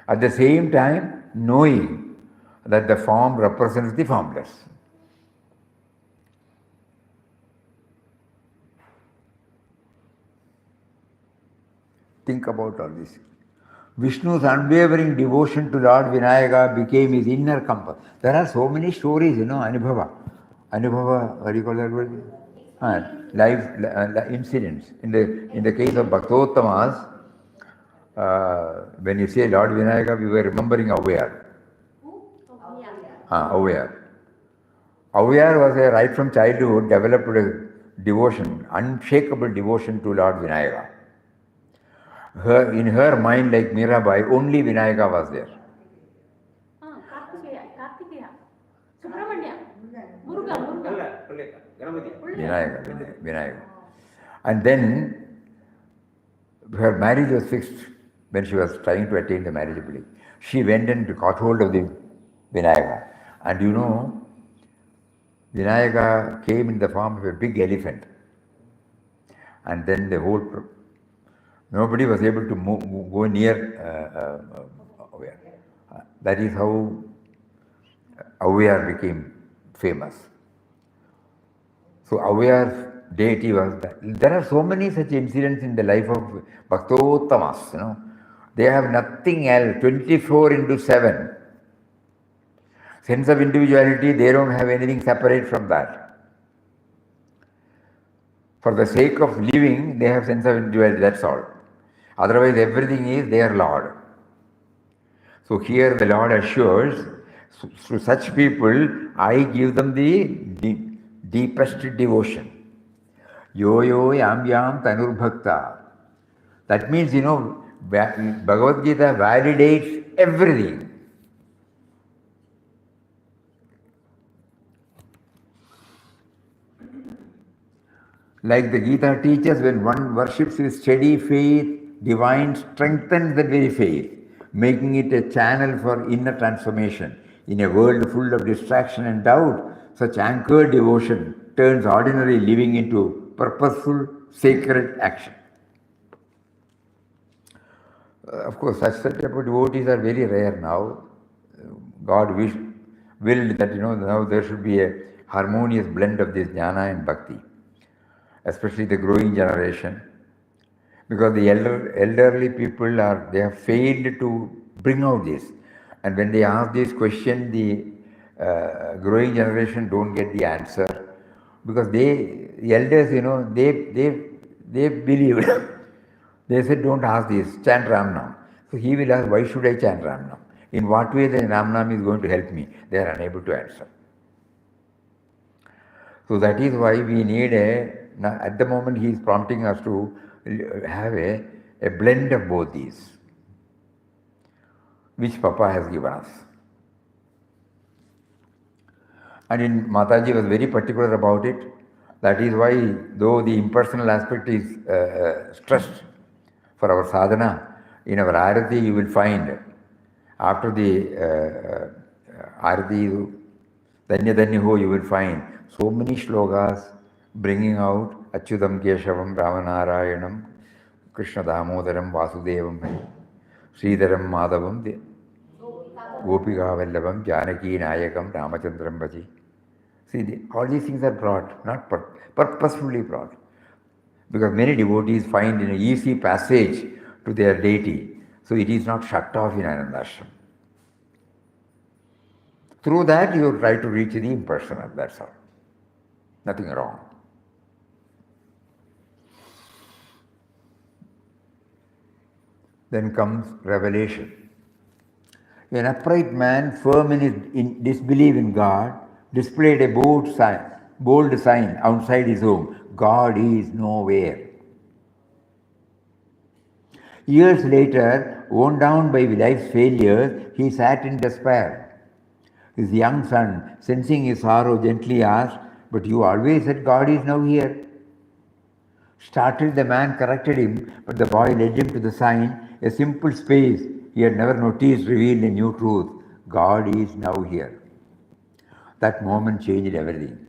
at the same time knowing that the form represents the formless. Think about all this. Vishnu's unwavering devotion to Lord Vinayaka became his inner compass. There are so many stories, Anubhava. Anubhava, what do you call that word? Life incidents. In the case of Bhaktottamas, when you say Lord Vinayaka, we were remembering Avyar. Avyar. Avyar was right from childhood developed a devotion, unshakable devotion to Lord Vinayaka. In her mind, like Mirabai, only Vinayaka was there. Kartikeya, Subramanya, Muruga. Vinayaka. And then her marriage was fixed when she was trying to attain the marriageability. She went and caught hold of the Vinayaka. And Vinayaka came in the form of a big elephant. And then nobody was able to go near Avyar. That is how Avyar became famous. So Avyar's deity was that. There are so many such incidents in the life of Bhaktottamas, They have nothing else, 24/7. Sense of individuality, they don't have anything separate from that. For the sake of living, they have sense of individuality, that's all. Otherwise, everything is their Lord. So here the Lord assures, So, to such people, I give them the deepest devotion. Yo yo yam yam tanur bhakta. That means, Bhagavad Gita validates everything. Like the Gita teaches, when one worships with steady faith, divine strengthens that very faith, making it a channel for inner transformation. In a world full of distraction and doubt, such anchored devotion turns ordinary living into purposeful, sacred action. Of course, such set of devotees are very rare now. God willed that now there should be a harmonious blend of this jnana and bhakti, especially the growing generation, because the elderly people they have failed to bring out this, and when they ask this question, the growing generation don't get the answer, because the elders, they believe. They said, don't ask this, chant Ram Nam. So he will ask, why should I chant Ram Nam? In what way the Ram Nam is going to help me? They are unable to answer. So that is why we need at the moment he is prompting us to have a blend of both these, which Papa has given us. And Mataji was very particular about it. That is why, though the impersonal aspect is stressed for our sadhana, in our arati you will find, after the arati, Danya Danya Ho, you will find so many shlokas bringing out Achyutam Keshavam Ramanarayanam Krishna Damodaram Vasudevam Sridharam Madhavam Gopika Vallavam Janaki Nayakam Ramachandram Bhaji. See, all these things are brought, not purposefully brought, because many devotees find an easy passage to their deity, so it is not shut off in Anandashram. Through that you try to reach the impersonal, that's all. Nothing wrong. Then comes revelation. An upright man, firm in his disbelief in God, displayed a bold sign outside his home: God is nowhere. Years later, worn down by life's failures, he sat in despair. His young son, sensing his sorrow, gently asked, "But you always said God is now here." Startled, the man corrected him, but the boy led him to the sign. A simple space he had never noticed revealed a new truth: God is now here. That moment changed everything.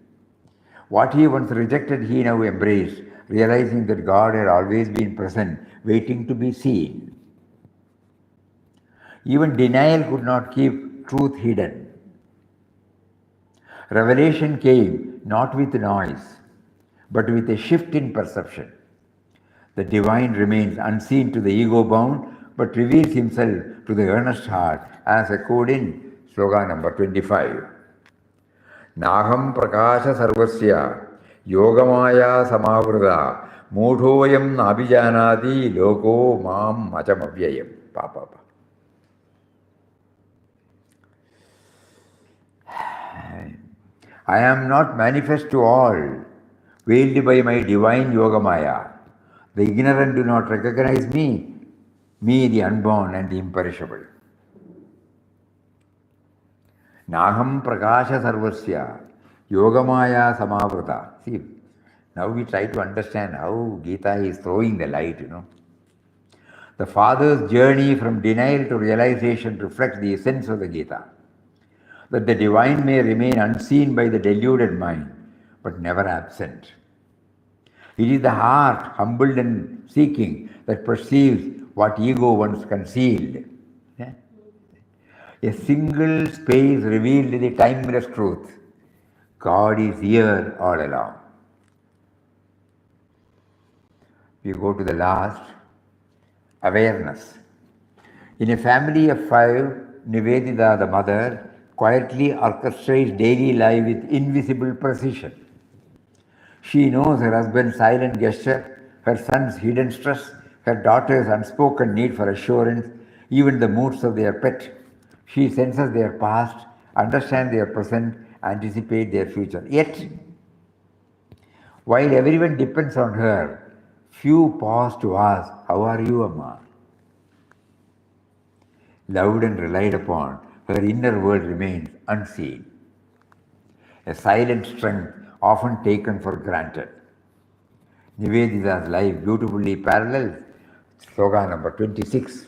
What he once rejected, he now embraced, realizing that God had always been present, waiting to be seen. Even denial could not keep truth hidden. Revelation came not with noise, but with a shift in perception. The divine remains unseen to the ego-bound, but reveals himself to the earnest heart, as echoed in slogan number 25. Naham prakasha sarvasya yogamaya samavrata mudhoyam nabhijanati loko mam machamavyayam. Papa. I am not manifest to all, veiled by my divine yogamaya. The ignorant do not recognize me the unborn and the imperishable. Naham prakasha sarvasya yogamaya samavrata. See, now we try to understand how Gita is throwing the light, The Father's journey from denial to realization reflects the essence of the Gita, that the divine may remain unseen by the deluded mind, but never absent. It is the heart, humbled and seeking, that perceives what ego once concealed. A single space revealed the timeless truth: God is here all along. We go to the last, awareness. In a family of 5, Nivedita, the mother, quietly orchestrates daily life with invisible precision. She knows her husband's silent gesture, her son's hidden stress, her daughter's unspoken need for assurance, even the moods of their pet. She senses their past understand their present, anticipate their future. Yet, while everyone depends on her, few pause to ask, "How are you, Amma?" Loved and relied upon, her inner world remains unseen. A silent strength often taken for granted. Nivedita's life beautifully parallels slogan number 26.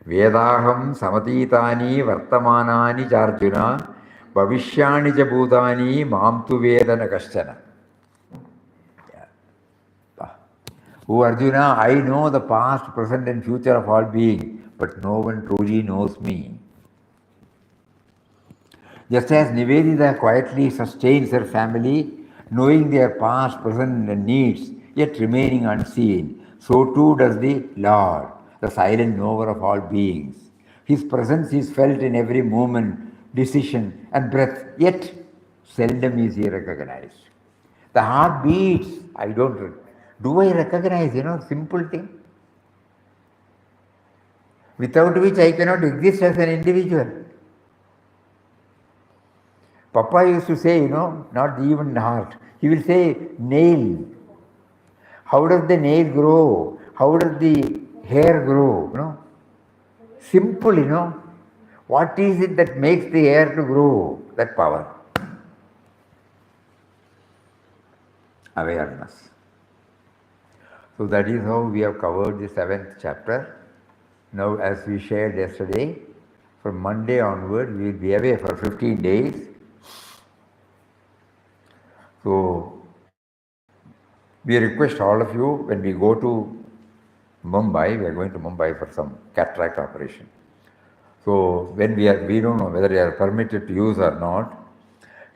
Vedaham samatitani vartamanani charjuna bhavishyani cha bhutani mamtu vedana kaschana. Oh Arjuna, I know the past, present and future of all beings, but no one truly knows me. Just as Nivedita quietly sustains her family, knowing their past, present and needs, yet remaining unseen, so too does the Lord, the silent knower of all beings. His presence is felt in every movement, decision and breath, yet seldom is he recognized. The heart beats, do I recognize, simple thing? Without which I cannot exist as an individual. Papa used to say, not even heart. He will say nail. How does the nail grow? How does the hair grow? Simple, What is it that makes the hair to grow? That power. Awareness. So that is how we have covered the 7th chapter. Now, as we shared yesterday, from Monday onward, we will be away for 15 days. So, we request all of you, when we go to Mumbai, we are going to Mumbai for some cataract operation. So, when we don't know whether we are permitted to use or not.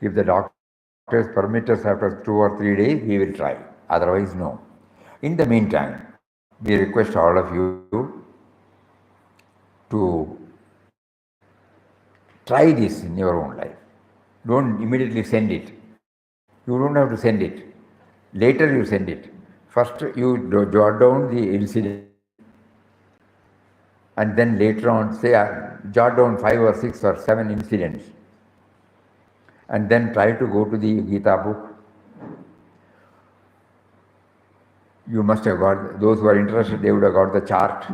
If the doctors permit us after 2 or 3 days, we will try. Otherwise, no. In the meantime, we request all of you to try this in your own life. Don't immediately send it. You don't have to send it. Later you send it. First you jot down the incident, and then later on say jot down 5 or 6 or 7 incidents, and then try to go to the Gita book. You must have got, those who are interested, they would have got the chart.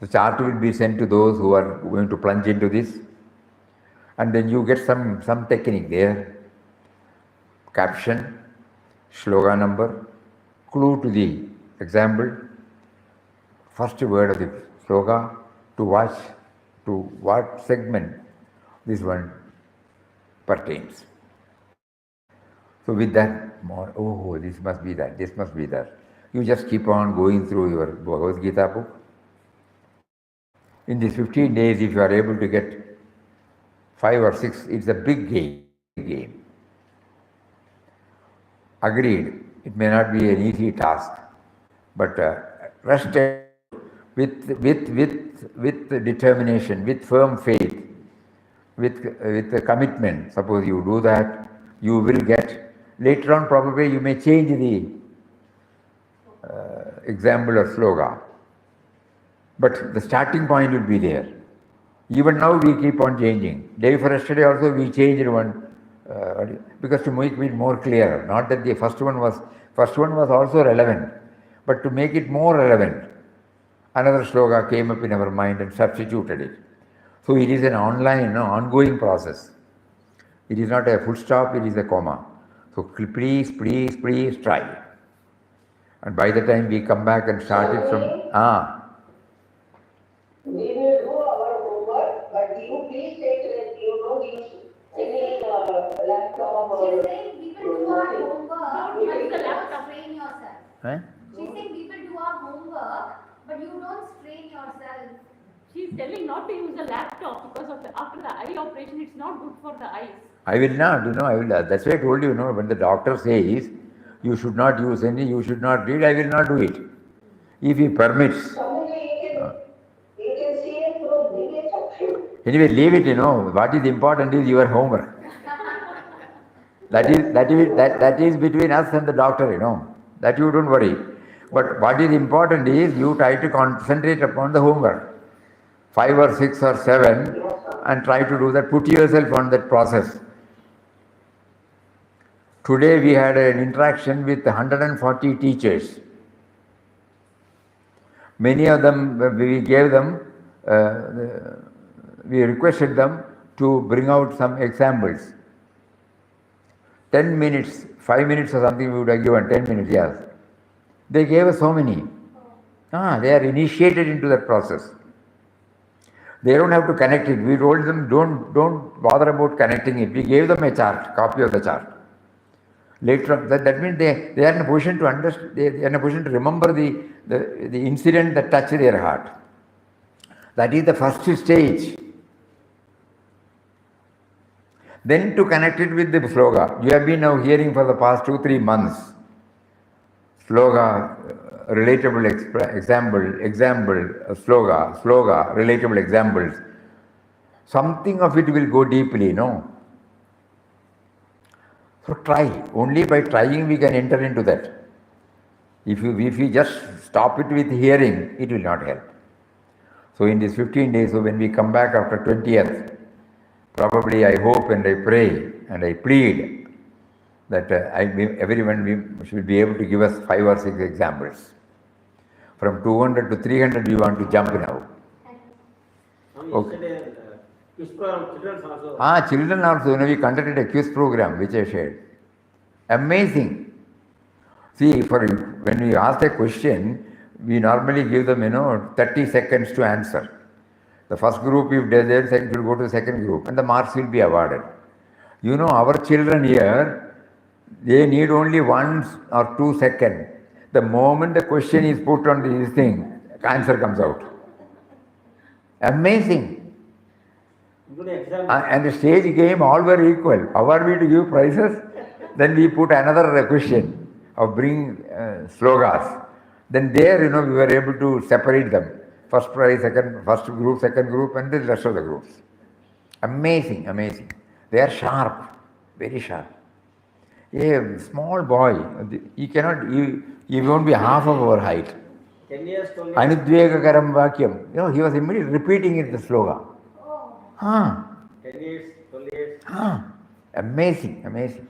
The chart will be sent to those who are going to plunge into this, and then you get some technique there. Caption, slogan number, clue to the example, first word of the sloga, to watch, to what segment this one pertains. So with that, this must be that, this must be that. You just keep on going through your Bhagavad Gita book. In these 15 days, if you are able to get 5 or 6, it's a big game. Agreed, it may not be an easy task, but rest with determination, with firm faith, with a commitment. Suppose you do that, you will get. Later on, probably you may change the example or slogan, but the starting point will be there. Even now we keep on changing. Day for yesterday also we changed one. Because to make it more clear, not that the first one was also relevant, but to make it more relevant, another sloga came up in our mind and substituted it. So it is an ongoing process. It is not a full stop, it is a comma. So please try. And by the time we come back and start it from We will do our homework, but you please take it, use any laptop or... She's saying people do our homework, but you don't strain yourself. She's saying people do our homework, but you don't strain yourself. She's telling not to use a laptop because after the eye operation, it's not good for the eyes. I will not, that's why I told you, when the doctor says you should not use any, you should not read, I will not do it. If he permits. You can see it through video. Anyway, leave it, what is important is your homework. That is between us and the doctor, that you don't worry. But what is important is you try to concentrate upon the homework. 5 or 6 or 7, and try to do that. Put yourself on that process. Today we had an interaction with 140 teachers. Many of them, we gave them, we requested them to bring out some examples. 10 minutes, 5 minutes or something we would have given, 10 minutes, yes. They gave us so many. They are initiated into that process. They don't have to connect it. We told them, don't bother about connecting it. We gave them a chart, copy of the chart. Later on, that means they are in a position to understand, they are in a position to remember the incident that touched their heart. That is the first stage. Then to connect it with the sloga. You have been now hearing for the past 2-3 months. Sloga, relatable example, sloga, relatable examples. Something of it will go deeply, no? So try. Only by trying we can enter into that. If you just stop it with hearing, it will not help. So in these 15 days, so when we come back after 20th, probably I hope and I pray and I plead that everyone should be able to give us 5 or 6 examples. From 200 to 300 we want to jump now. Okay. Quiz program, children also, we conducted a quiz program which I shared. Amazing. See, when we ask a question, we normally give them, 30 seconds to answer. The first group, if they are there, will go to the second group and the marks will be awarded. Our children here, they need only 1 or 2 seconds. The moment the question is put on this thing, answer comes out. Amazing. And the stage game, all were equal. How are we to give prizes? Then we put another question of bring slogas. Then there, we were able to separate them. First prize, first group, second group, and the rest of the groups. Amazing, amazing. They are sharp, very sharp. A small boy, he won't be half of our height. 10 years, 12 years. Anudvegakaram vakyam. He was immediately repeating it, the sloga. 10 years, 12 years. Amazing, amazing.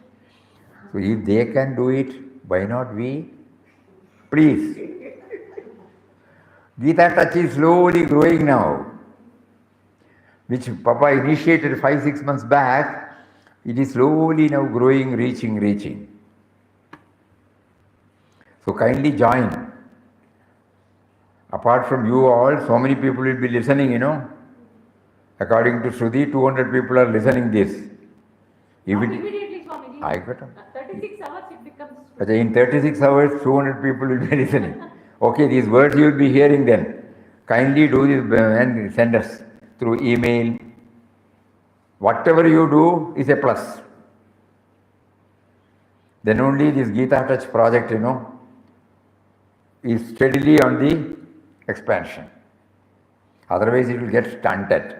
So if they can do it, why not we? Please. Gita Touch is slowly growing now, which Papa initiated 5-6 months back. It is slowly now growing, reaching. So kindly join. Apart from you all, so many people will be listening, According to Shruti, 200 people are listening this. Not immediately, Swamiji. I got them. 36 hours it becomes. In 36 hours, 200 people will be listening. Okay, these words you will be hearing then. Kindly do this and send us through email. Whatever you do is a plus. Then only this Gita Touch project, is steadily on the expansion. Otherwise it will get stunted.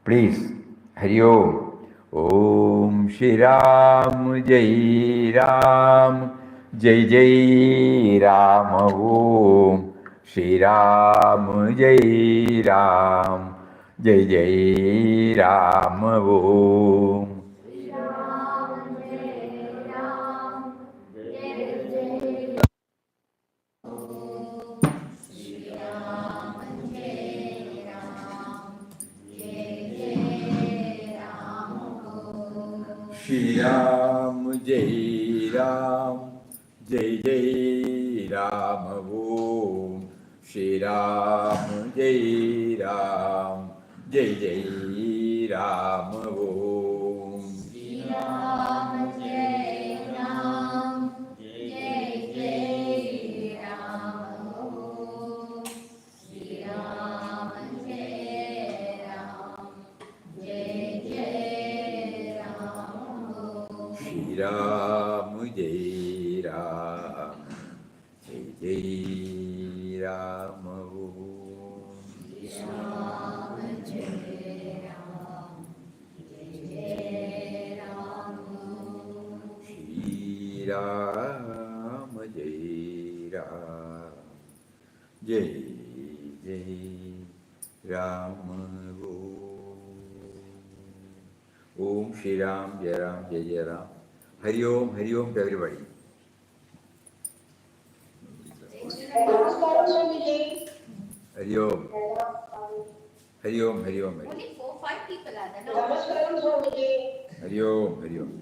Please, Hari Om. Om Shri Ram Jai Ram Jai Jai Ram Om Shri Ram Jai Ram Jai Jai Ram Om. Shri Ram Jai Ram Jai Jai Ram Om Shri Ram Jai Ram Jai Jai Ram Om. Shri Ram Jai Ram Jai Jai Ram Om Shri Ram Jai Ram Jai Jai Ram. Shri Ram Jai Ram Jai Jai Ram Om. Shri Ram Jai Ram Jai Jai Ram Om. Shri Ram Jai Ram Jai Jai Ram Om. Om Shri Ram, Jai Ram, Jai Jai Ram. Hari Om to everybody. Namaskaram, Swamiji. Hari Om. Hari Om, Hari Om. Only 4-5 people are there. Namaskaram, Swamiji. Hari Om, Hari Om.